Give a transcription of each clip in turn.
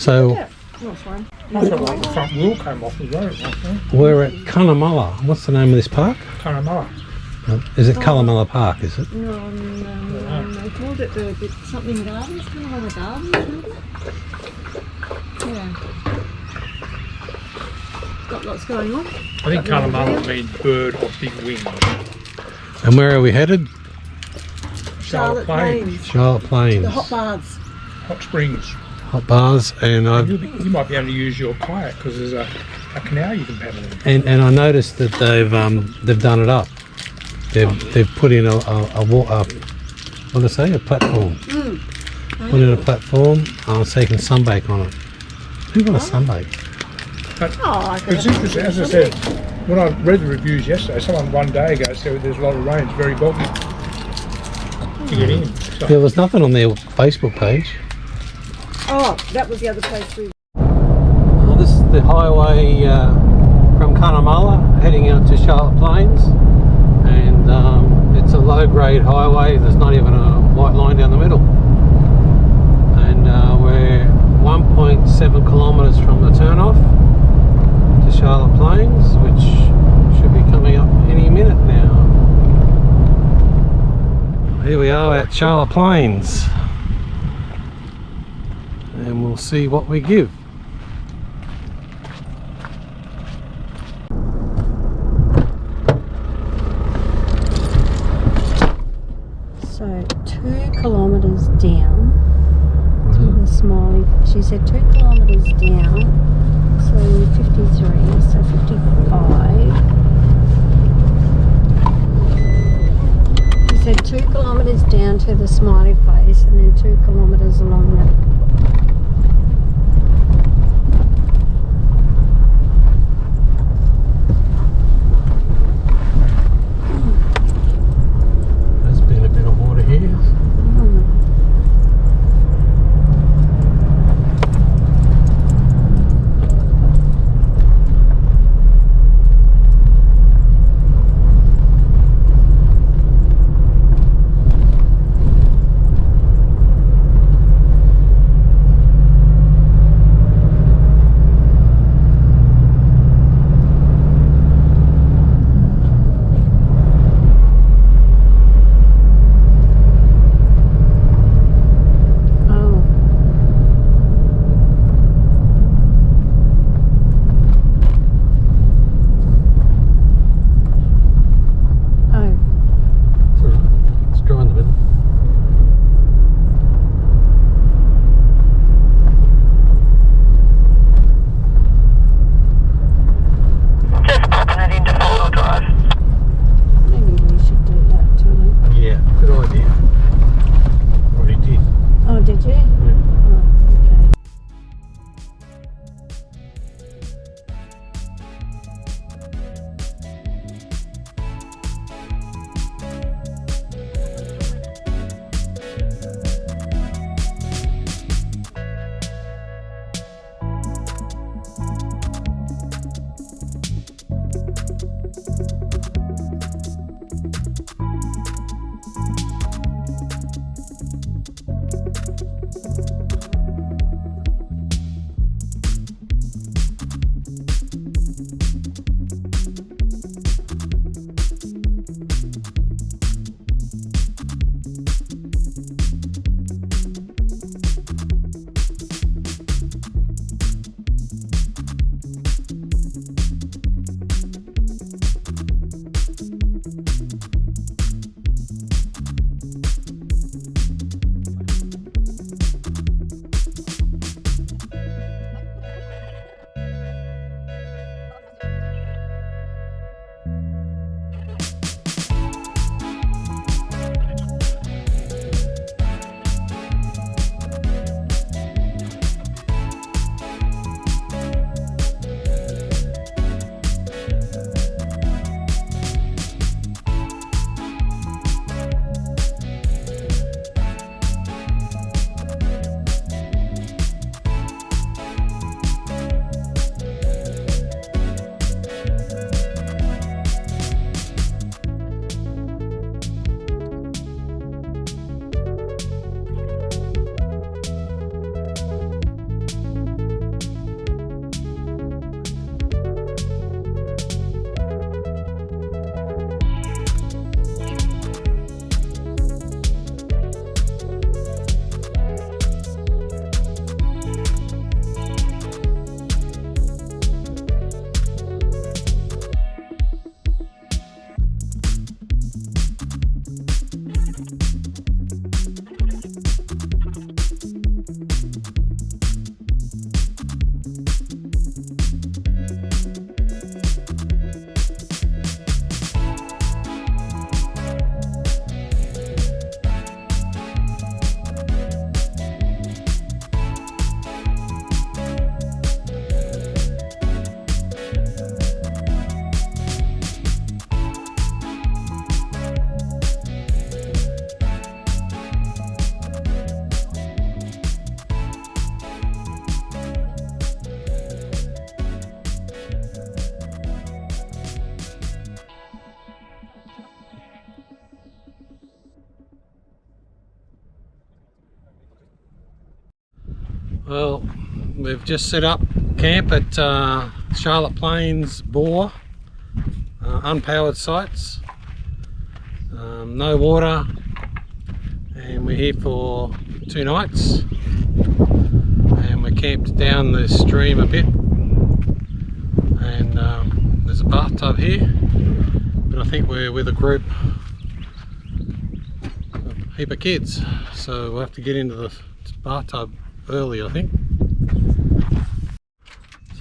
So Nice one. I felt like the front wheel came off the road. we're at Cunnamulla. What's the name of this park? Cunnamulla. Is it Cunnamulla Park, is it? No, they called it something gardens, kind of like a garden, isn't it? Yeah. Got lots going on. I think Cunnamulla means bird or big wing. And where are we headed? Charlotte Plains. Charlotte Plains. The hot baths. Hot springs. Hot bars, and You might be able to use your kayak because there's a canal you can paddle in. and I noticed that they've done it up. They've put in a what do they say? A platform. Put in a platform so you can sunbake on it. Who want to sunbake? But it's interesting, as I said, when I read the reviews yesterday, someone one day ago said there's a lot of rain, it's very boggy to get in. So. There was nothing on their Facebook page. Oh, that was the other place we... Well, this is the highway from Cunnamulla heading out to Charlotte Plains, and it's a low-grade highway. There's not even a white line down the middle, and we're 1.7 kilometres from the turn-off to Charlotte Plains, which should be coming up any minute now. Here we are at Charlotte Plains, and we'll see what we give. So 2 kilometres down to the Smiley. She said 2 kilometres down, so 53, so 55. She said 2 kilometres down to the Smiley Face and then 2 kilometres along that. There's been a bit of water here. Well, we've just set up camp at Charlotte Plains Bore, unpowered sites, no water, and we're here for 2 nights, and we're camped down the stream a bit, and there's a bathtub here, but I think we're with a group, a heap of kids, so we'll have to get into the bathtub early, I think.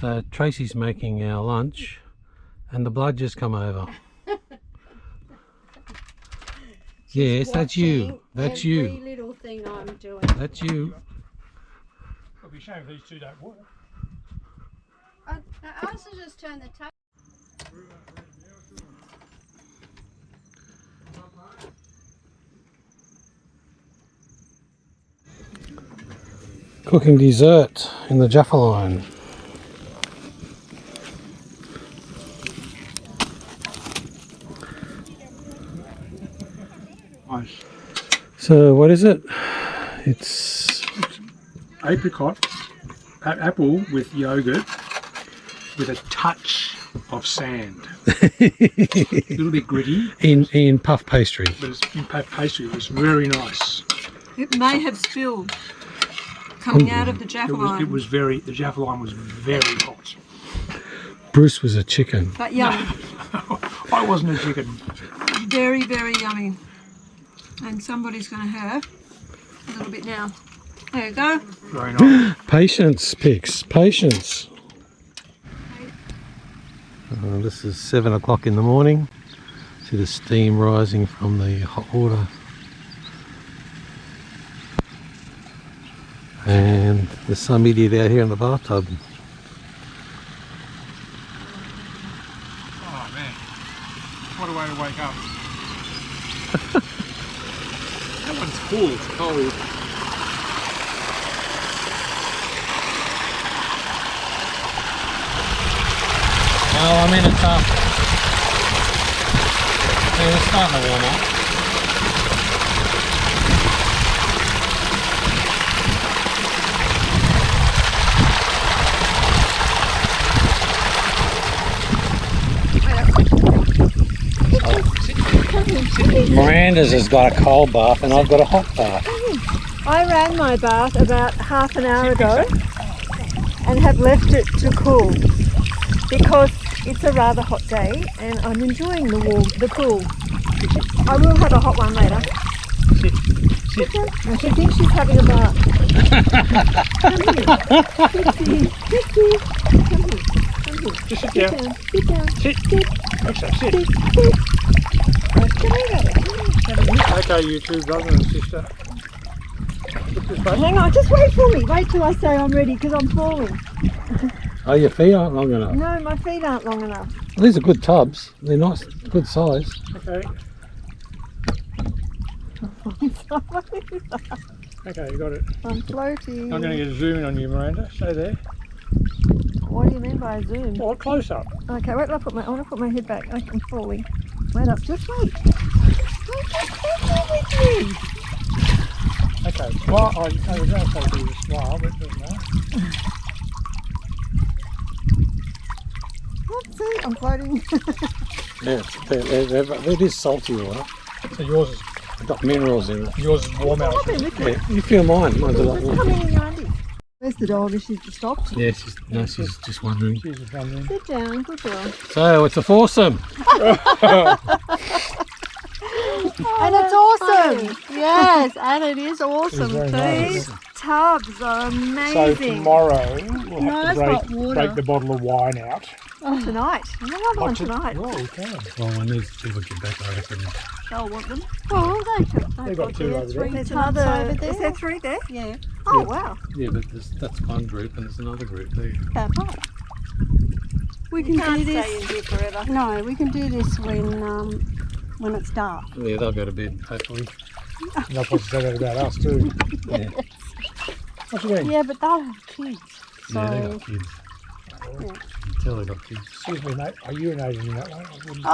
So Tracy's making our lunch and the blood just come over. Yes, that's you. That's every you. little thing I'm doing. That's you. It'll be a shame if these two don't work. I also just turned the tap. Cooking dessert in the Jaffa line. Nice. So what is it? It's Apricot, apple with yogurt, with a touch of sand. A little bit gritty, in puff pastry. but it's in pastry. It was very nice. It may have spilled coming out of the Jaffa line. It was very. The Jaffa line was very hot. Bruce was a chicken. But yummy. I wasn't a chicken. Very, very yummy. And somebody's going to have a little bit now. There you go. Very nice. Patience, Pix. Patience. This is 7 o'clock in the morning. See the steam rising from the hot water. And there's some idiot out here in the bathtub. Oh man, what a way to wake up. That one's full. It's cold. Well, I mean, it's starting to warm up. Miranda's has got a cold bath and I've got a hot bath. I ran my bath about half an hour ago and have left it to cool because it's a rather hot day and I'm enjoying the cool. I will have a hot one later. Sit. She thinks she's having a bath. Come here. Sit here. Come here. Come here. Just sit down. Sit down. Sit. Okay, sit. Sit. Okay, you two, brother and sister. Look this way. Hang on, just wait for me. Wait till I say I'm ready because I'm falling. Oh, your feet aren't long enough. No, my feet aren't long enough. Well, these are good tubs. They're nice, good size. Okay. Okay, you got it. I'm floating. I'm going to get a zoom in on you, Miranda. Stay there. What do you mean by zoom? Oh, close up. Okay, wait till I want to put my head back. Okay, I'm falling. Wait up, just wait. Okay, well, I was going to say do the smile, but it doesn't matter. Let's see, I'm floating. Yeah, it is salty water. So yours is It's got minerals in it. yours is warm out. Yeah, you feel mine. Mine's a lot Just warm. come in your undies. Where's the dog? Is she stopped? Yeah, she's just wondering. She's just wondering. Sit down, good girl. So it's a foursome. And it's awesome. Yes, and it is awesome. It's very These nice. tubs are So amazing. tomorrow we'll have Nice hot to water. break the bottle of wine out. Tonight. I'm gonna have one tonight. Oh, we can. Well, when these people get back, I reckon. They'll want them. Oh, They've got two over there. There's tubs another. over there. Is there 3 there? yeah. Oh wow. Yeah, but that's one group and there's another group there. We You can can't do stay in this. here forever. No, we can do this when it's dark. Yeah, they'll go to bed, hopefully. Not supposed to say that about us too. Yeah, What you doing? Yeah, but they'll have kids. So yeah, they got kids. Yeah. You can tell they got kids. Excuse me, mate. Are you urinating in that way? I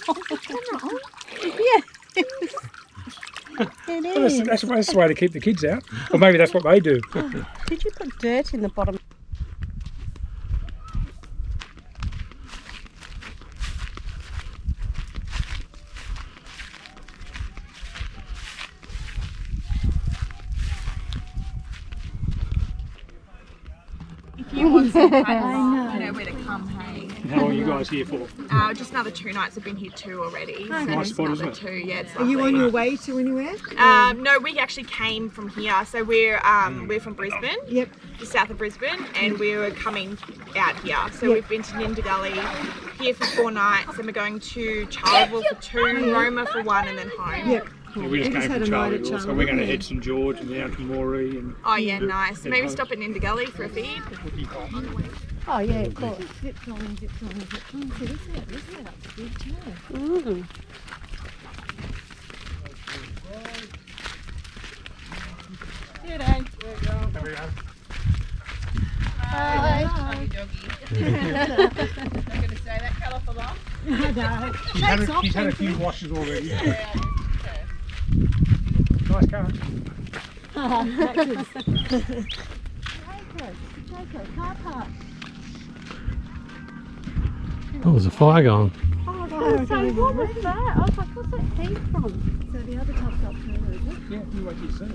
wouldn't- It Well, is. that's the way to keep the kids out. Or maybe that's what they do. Did you put dirt in the bottom? If you want some I you know. know where to come, hey. How long are you guys here for? Just another 2 nights. I've been here 2 already. So Nice just spot, another isn't 2. Yeah, it's Are you lovely. on your way to anywhere? No, we actually came from here. So we're from Brisbane, Yep. just south of Brisbane, and we were coming out here. So Yep. we've been to Nindigully here for 4 nights, and we're going to Charleville for 2, Roma for 1, and then home. Yep. Yeah, we just came had from a night at Charleville, so we're going to Charleville. head St George and down to Moree and Oh yeah, nice. head Maybe home. stop at Nindigully for a feed. Oh yeah, of course. Zip line, zip line, zip line. See this setup's good too. He's had a few washes already. Nice car. Car park. Oh, there's a fire going. Oh, so what was that? I was like, what's that heat from? So the other tub's up here, is it? Yeah, you wait till you see it.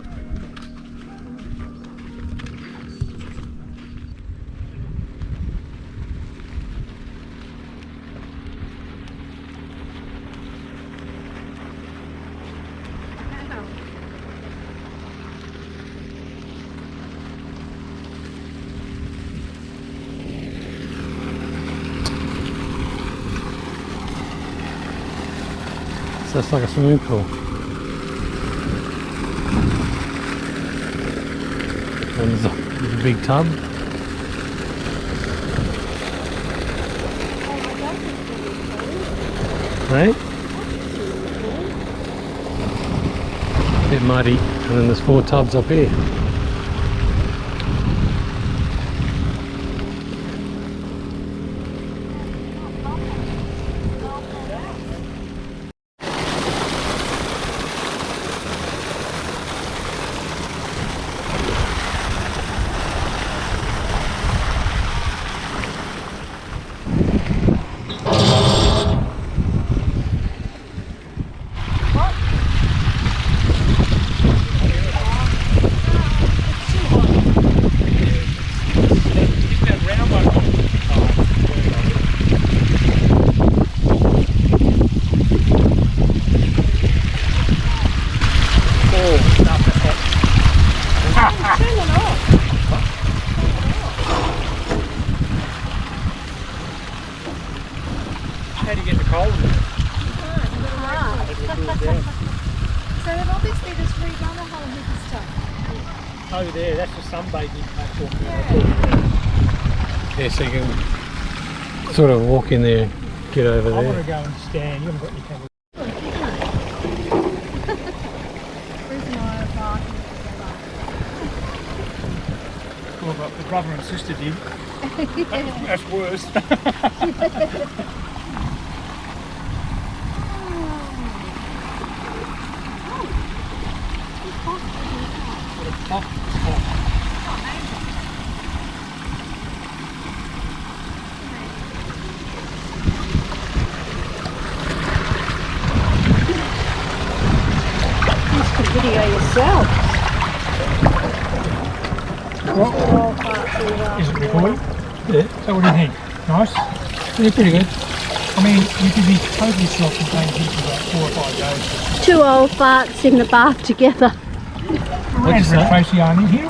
So it's like a swimming pool. And there's a big tub. Right? Bit muddy, and then there's 4 tubs up here. How do you get the cold in it? So they've obviously just redone a whole heap of stuff. Over there, that's the sunbathing platform. Yeah, so you can sort of walk in there, get over I want there. to go and stand. You haven't got your camera. Bruce and I are barking Well, but the brother and sister did. That's worse. Video yourself. Is it recording? Yeah, So what do you think? Nice? yeah, pretty good. I mean, you could be totally self-contained here for about 4 or 5 days. 2 old farts in the bath together. What'd you say? Tracey aren't in here.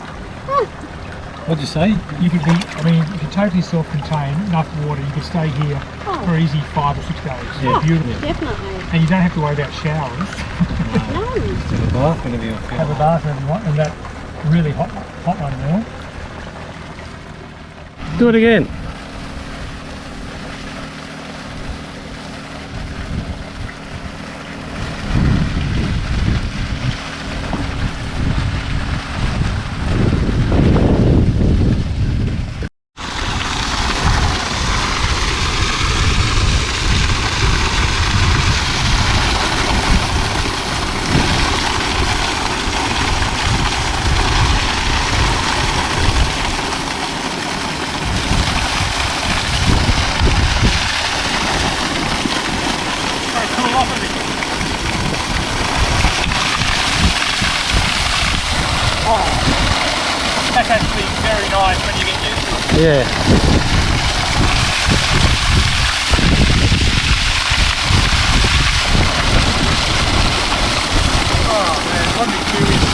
What'd you say? You could be, I mean, you could totally self-contained, enough water, you could stay here for easy 5 or 6 days. Yeah. Beautiful. Definitely. And you don't have to worry about showers. No. In the bath, whenever you feel. Have a bath whenever you want, and that really hot one there. Do it again. That's actually very nice when you get used to it. Yeah. Oh man, what a experience.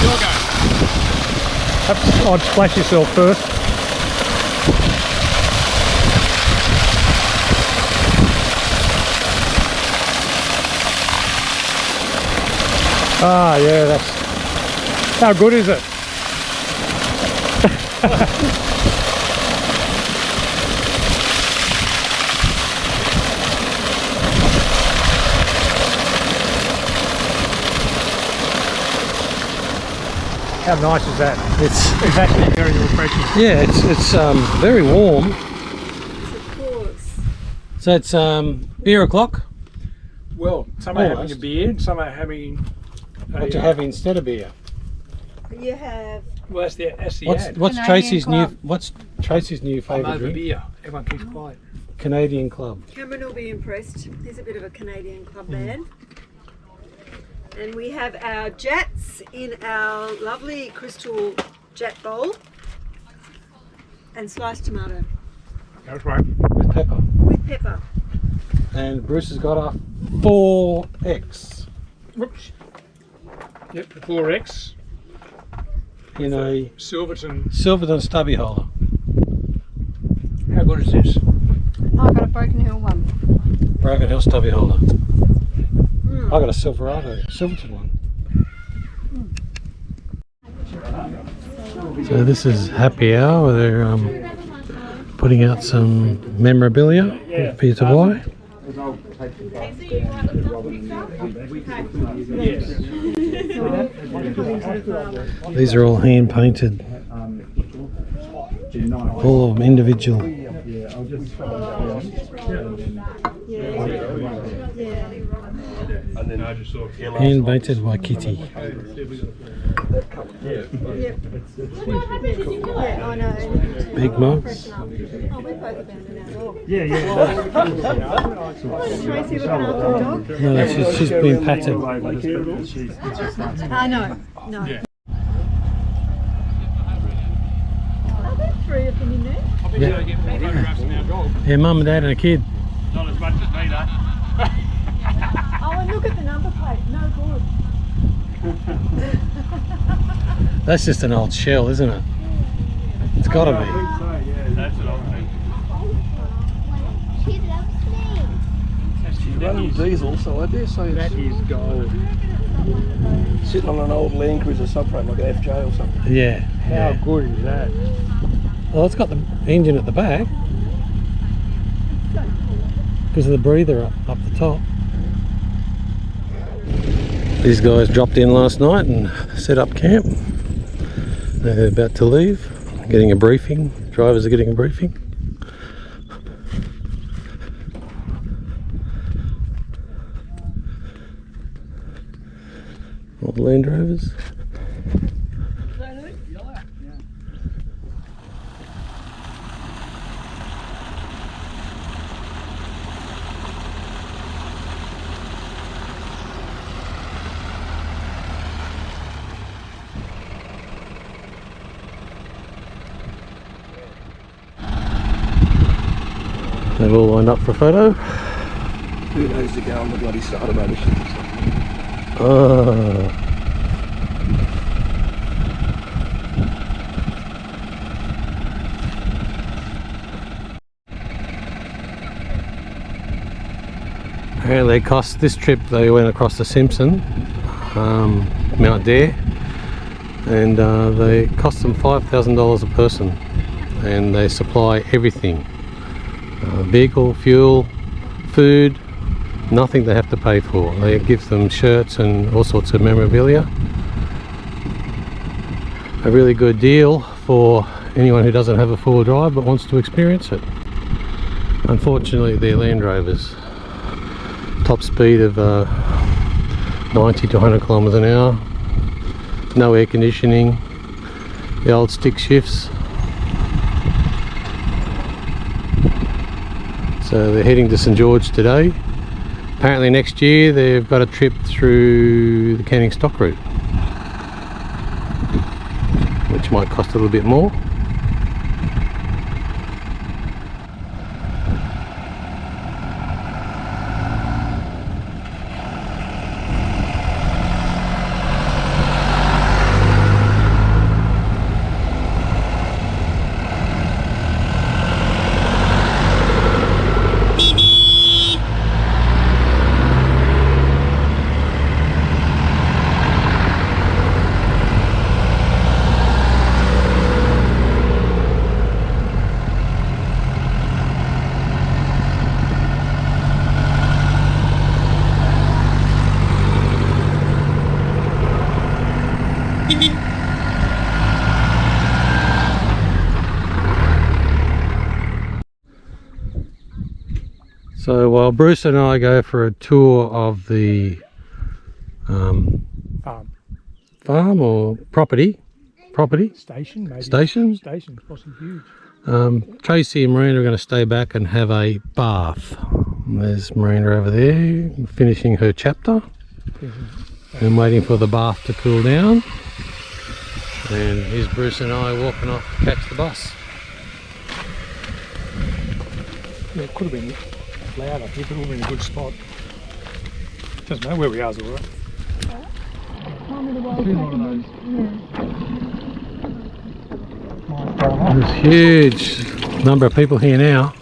Your go. I'd splash yourself first. Ah, yeah, that's... How good is it? How nice is that? It's actually very refreshing. Yeah, it's very warm. Of course. So it's beer o'clock. Well, some are having a Almost. beer and some are having... What do you have instead of beer? You have Well, that's the ad. What's Canadian Tracy's Club. new I'm favourite over drink? beer. Everyone keeps quiet. Canadian Club. Cameron will be impressed. He's a bit of a Canadian Club man. And we have our jats in our lovely crystal jet bowl. And sliced tomato That's right. With pepper. with pepper. And Bruce has got a 4X Whoops. Yep, the 4X. in a Silverton. Silverton stubby holder. How good is this? I've got a Broken Hill one. Broken Hill stubby holder. I got a Silverton one. So this is happy hour where they're putting out some memorabilia for you to buy. These are all hand painted, all of them individual. Hand painted by Kitty. Yeah, I know. Big mugs. Oh, we've both abandoned our dog. Tracy looking after the dog? No, she's been patted. No. Are there three of them in there? Yeah. Get more photographs of our dog. Yeah, mum and dad and a kid. Not as much as me though. Oh, and look at the number plate. No good. That's just an old shell, isn't it? It's got to be. That's what I think. She's running diesel, so I dare say That it's is gold. sitting on an old Land Cruiser subframe like an FJ or something. Yeah. How good is that? Well, it's got the engine at the back because of the breather up the top. These guys dropped in last night and set up camp. They're about to leave, getting a briefing. Drivers are getting a briefing. All the Land Rovers. They've all lined up for a photo. Who knows to go on the bloody starter motor? Apparently it cost this trip, they went across the Simpson, Mount Dare, and they cost them $5,000 a person, and they supply everything. Vehicle, fuel, food, nothing they have to pay for. They give them shirts and all sorts of memorabilia. A really good deal for anyone who doesn't have a four-wheel drive but wants to experience it. Unfortunately, they're Land Rovers. Top speed of 90 to 100 kilometers an hour. No air conditioning. The old stick shifts. So they're heading to St George today. Apparently next year they've got a trip through the Canning Stock route. which might cost a little bit more. So while Bruce and I go for a tour of the farm or property Station, maybe. Station? Station, possibly huge. Tracey and Miranda are going to stay back and have a bath. There's Miranda over there finishing her chapter and waiting for the bath to cool down. And here's Bruce and I walking off to catch the bus. Yeah, it could have been loud up here, but we're in a good spot. Doesn't matter where we are, is all right. There's a huge number of people here now.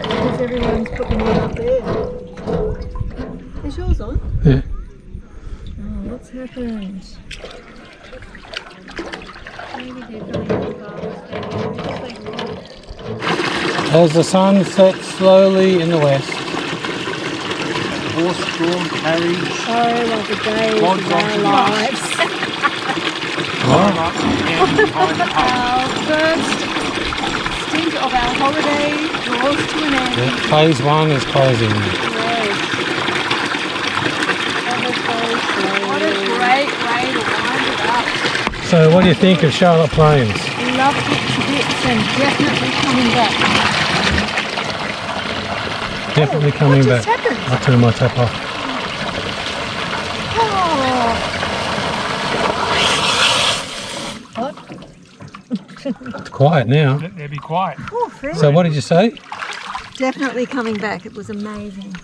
Because everyone's putting one up there. Is yours on? Yeah. Oh, what's happened? As the sun sets slowly in the west. Horse-drawn carriage. Oh, like the days God's of our on lives. Our first Stint of our holiday draws to an end. Yeah, phase 1 is closing. Yes. What a great way to wind it up. So what do you think of Charlotte Plains? Loved it to bits and definitely coming back. Definitely coming what back. just happened? I'll turn my tap off. It's quiet now. They'll be quiet. Oh, fair. So what did you say? Definitely coming back. It was amazing.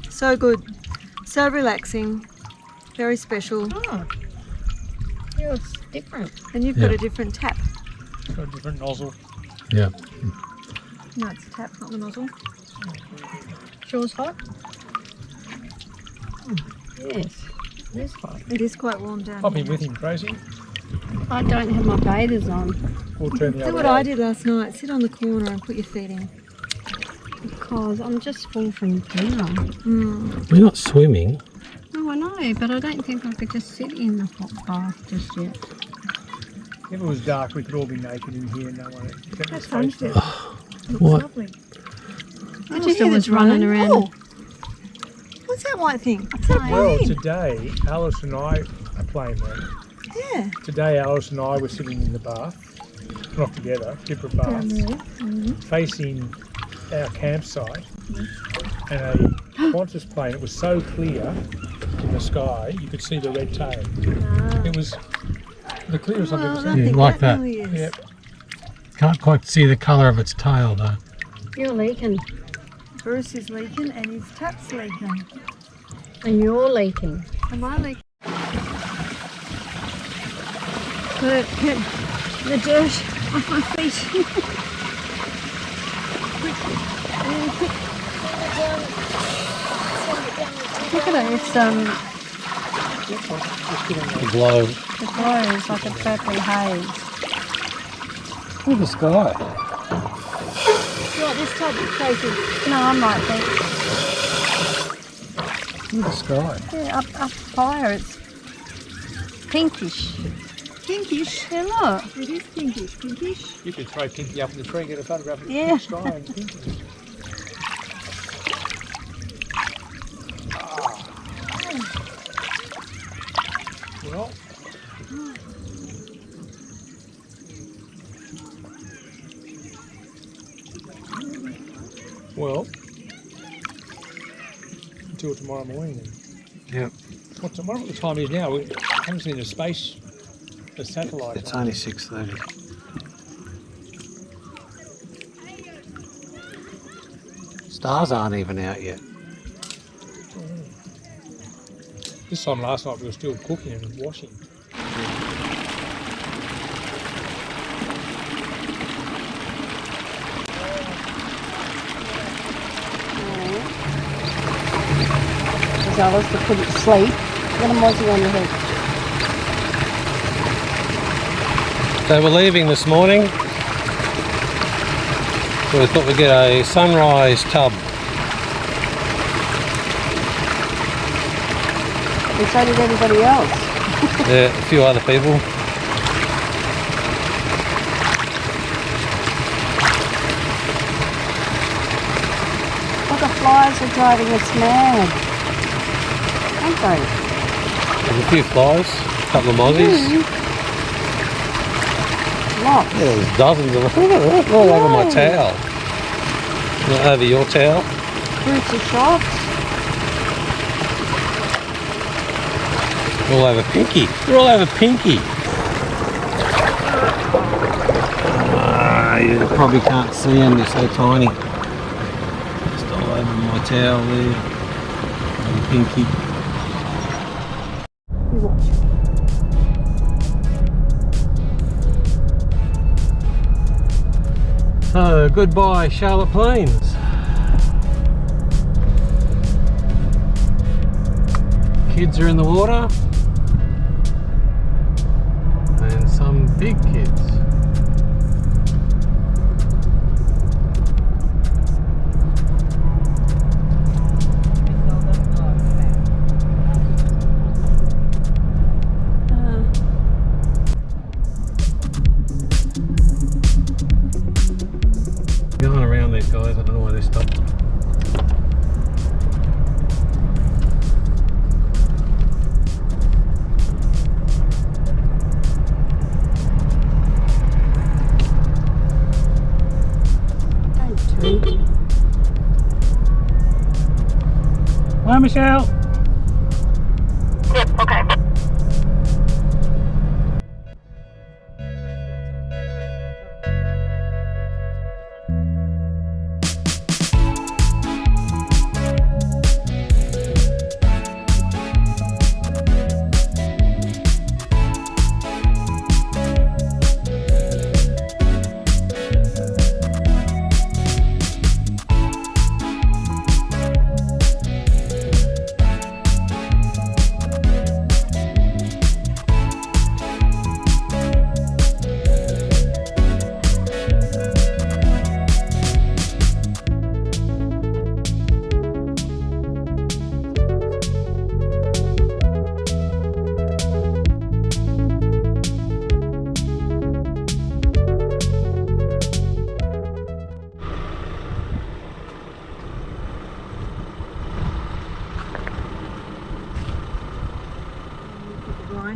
So good. So relaxing. Very special. Oh, feels different. And you've got Yeah. a different tap. Got a different nozzle. Yeah. No, it's a tap, not the nozzle. Yours hot? Yes, it is hot. It is quite warm down I'll here. be with him, Tracy. I don't have my bathers on We'll turn the Do other what way. I did last night. Sit on the corner and put your feet in. because I'm just full from dinner. We're not swimming. No, I know, but I don't think I could just sit in the hot bath just yet. If it was dark, we could all be naked in here and no one would get That's us fun. face. Looks What? lovely. Did you hear was running around? Oh, what's that white thing? What's that Well, green? today, Alice and I are playing that. Yeah. Today, Alice and I were sitting in the bath, not together, different baths, facing our campsite, and a Qantas plane. It was so clear in the sky, you could see the red tail. It was the clearest I've ever Well, I seen. Yeah, think like that that. really is. Yep. Can't quite see the colour of its tail though. You're leaking. Bruce is leaking and his tap's leaking. And you're leaking. Am I leaking? Gotta get the dirt off my feet. Look at it, it's The glow. the glow is like a purple haze. Look at the sky. You want this type of Tracy? No, I might think. Look at the sky. Yeah, up higher it's pinkish. Pinkish. Yeah, look. It is pinkish. Pinkish. You could throw Pinky up in the tree and get a photograph of the Yeah. sky and Pinky. Well, until tomorrow morning then. Yeah. What the time is now? We haven't seen the satellite. It's only 6:30. Stars aren't even out yet. This time last night we were still cooking and washing. Because Alistair couldn't sleep. Get a mozzie on your head. So we're leaving this morning. So we thought we'd get a sunrise tub. And so did everybody else. Yeah, a few other people. But the flies are driving us mad. Aren't they? There's a few flies, a couple of mozzies. Lots. Yeah, there's dozens of them. All over my towel. Over your towel. Fruits shots. All over Pinky. They're all over Pinky. You probably can't see them, they're so tiny. Just all over my towel there. And Pinky. You watch. So, goodbye Charlotte Plains. Kids are in the water. And some big kids. Going around these guys, I don't know why they stopped. Hi Michelle.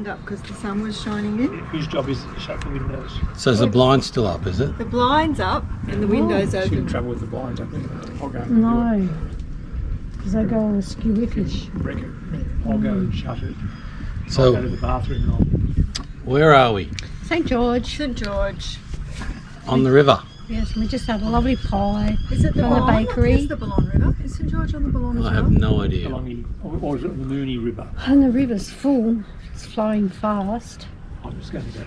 Up because the sun was shining in. Whose job is it to shut the windows? So is the blind still up, is it? The blind's up and the window's Shouldn't open. trouble with the blinds, I think. I'll go. No. Because they go on a skewifish. I'll go and shut it. I'll So go to the bathroom and I'll... where are we? St George. St George. On the river. Yes, we just had a lovely pie Is it the from the Boulogne? bakery. It's the Boulogne River. Is St George on the Boulogne as I well? have no idea. Or is it on the Mooney River? And the river's full. It's flowing fast. I'm just going to go.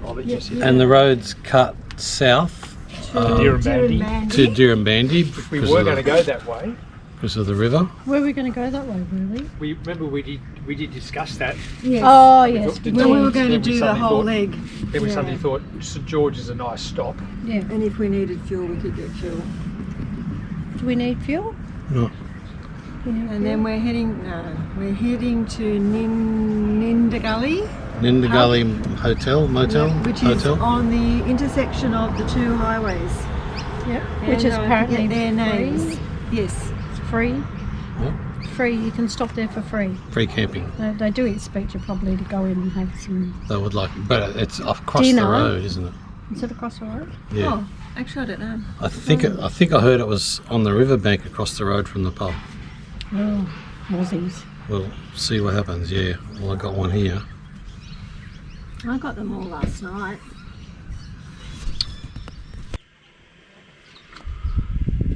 I'll let you sit. And the road's cut south Dirrumbandi. to Dirrumbandi If we were going to go that way, because of the river. Where are we going to go that way, really? we did discuss that. Yes. Oh, yes. Did- Well, we were Then going to we do the suddenly whole thought- leg. Then we suddenly thought St George is a nice stop. Yeah. And if we needed fuel, we could get fuel. Do we need fuel? No. And then we're heading to Nindagalli, Nindagalli Motel, which is hotel. on the intersection of the two highways. Yeah. And Which is I apparently forget their names. free. Yes. It's free. What? Free. You can stop there for free. Free camping. They do expect you probably to go in and have some. They would like, but it's across the Dinner. road, isn't it? Is it across the road? Yeah. Oh, actually, I don't know. I think I heard it was on the riverbank across the road from the pub. Oh. Aussies. We'll see what happens. Yeah, well, I got one here. I got them all last night.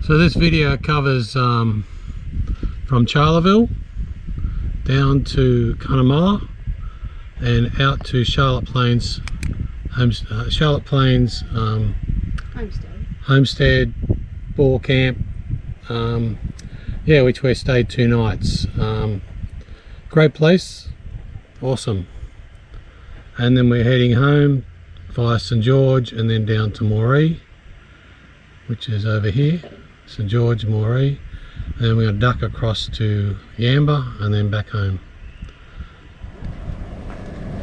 So this video covers from Charleville down to Cunnamulla and out to Charlotte Plains, Homestead, Boar Camp, yeah, which we stayed 2 nights. Great place, awesome. And then we're heading home via St George and then down to Moree, which is over here, St George, Moree. And then we're going to duck across to Yamba and then back home.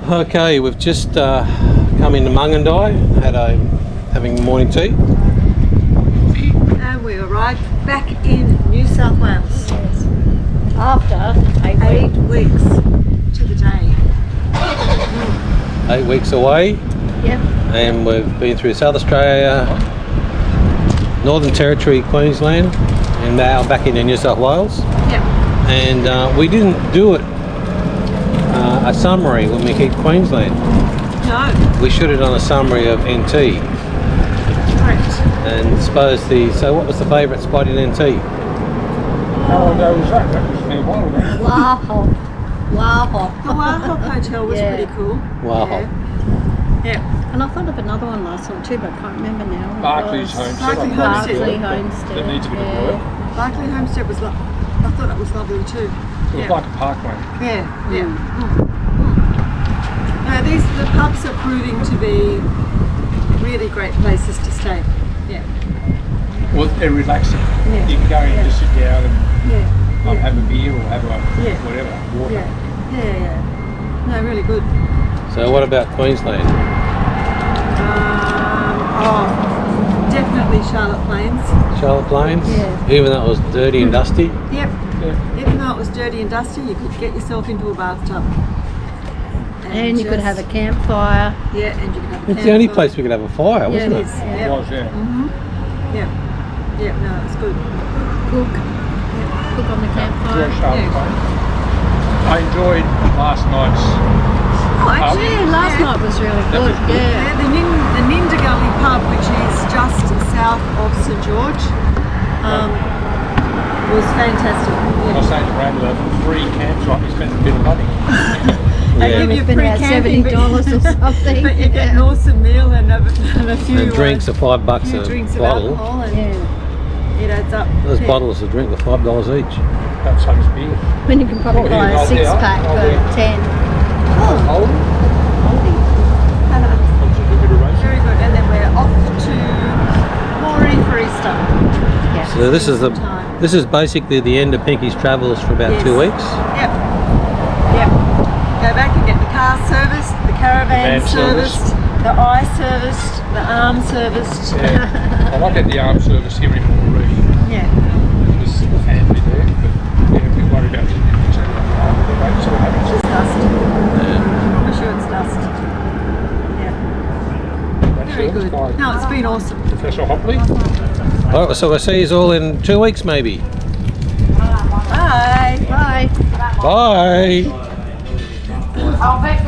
Okay, we've just come into Mungandai, having morning tea. And we arrived back in New South Wales After 8 weeks to the day. 8 weeks away. Yep. And we've been through South Australia, Northern Territory, Queensland, and now back into New South Wales. Yep. And we didn't do it a summary when we hit Queensland. No. We should have done a summary of NT. Correct. And so what was the favourite spot in NT? How long ago was that? That was a while ago. Wow. The Wahop Hotel was Yeah. pretty cool. Wow. Yeah. And I thought of another one last time too, but I can't remember now. Barclays Homestead. Barclay I Homestead. probably Barclay would, but Homestead. That needs a bit of work. Barclay Homestead was I thought that was lovely too. It was like a parkland. Yeah, yeah. No, the pubs are proving to be really great places to stay. Yeah. Well, they're relaxing. Yeah. You can go in and just sit down and Yeah. have a beer or have a Yeah. whatever, water. Yeah. No, really good. So what about Queensland? Definitely Charlotte Plains. Charlotte Plains? Yeah. Even though it was dirty and dusty? Yep. Even though it was dirty and dusty, you could get yourself into a bathtub. And you could have a campfire. Yeah, and you could have a It's the only campfire. place we could have a fire, wasn't Yeah, it? it is. It Yep. was, yeah. Yep. No, it's good. Cook on the Enjoy campfire. Charlotte Yeah. Plains. I enjoyed last night's. Oh, actually, Yeah, last night was really good. was good. Yeah. The Ninda Gully pub, which is just south of St George, was fantastic. I was saying to Miranda, for free campsite, we spent a bit of money. They Yeah. give you It's been free about camping, $70 or something. but you get an awesome meal and a few And drinks are $5 few a drinks of bottle. alcohol, and Yeah. it adds up. Those Yeah. bottles of drink are $5 each. That sounds beer. When you can probably Oh, buy yeah, a I'll be out. 6-pack I'll for be- 10. Hold. That's a good bit of racing. Very good. And then we're off to Moree for Easter. Yeah. So this is basically the end of Pinky's travels for about Yes. 2 weeks. Yep. Yep. Go back and get the car serviced, the caravan Van serviced, the eye serviced, the arm serviced. Yeah. I might get the arm service here in Moree. Yeah. There's a family there, but yeah, we're worried about it. So, the rates sort of haven't. It's dust. I promise you it's dust. Yeah. That's Very it, it's good. fine. No, it's been awesome. Professor Hopley. Alright, so we'll see you all in 2 weeks maybe. Bye. Bye. Bye! I'll bet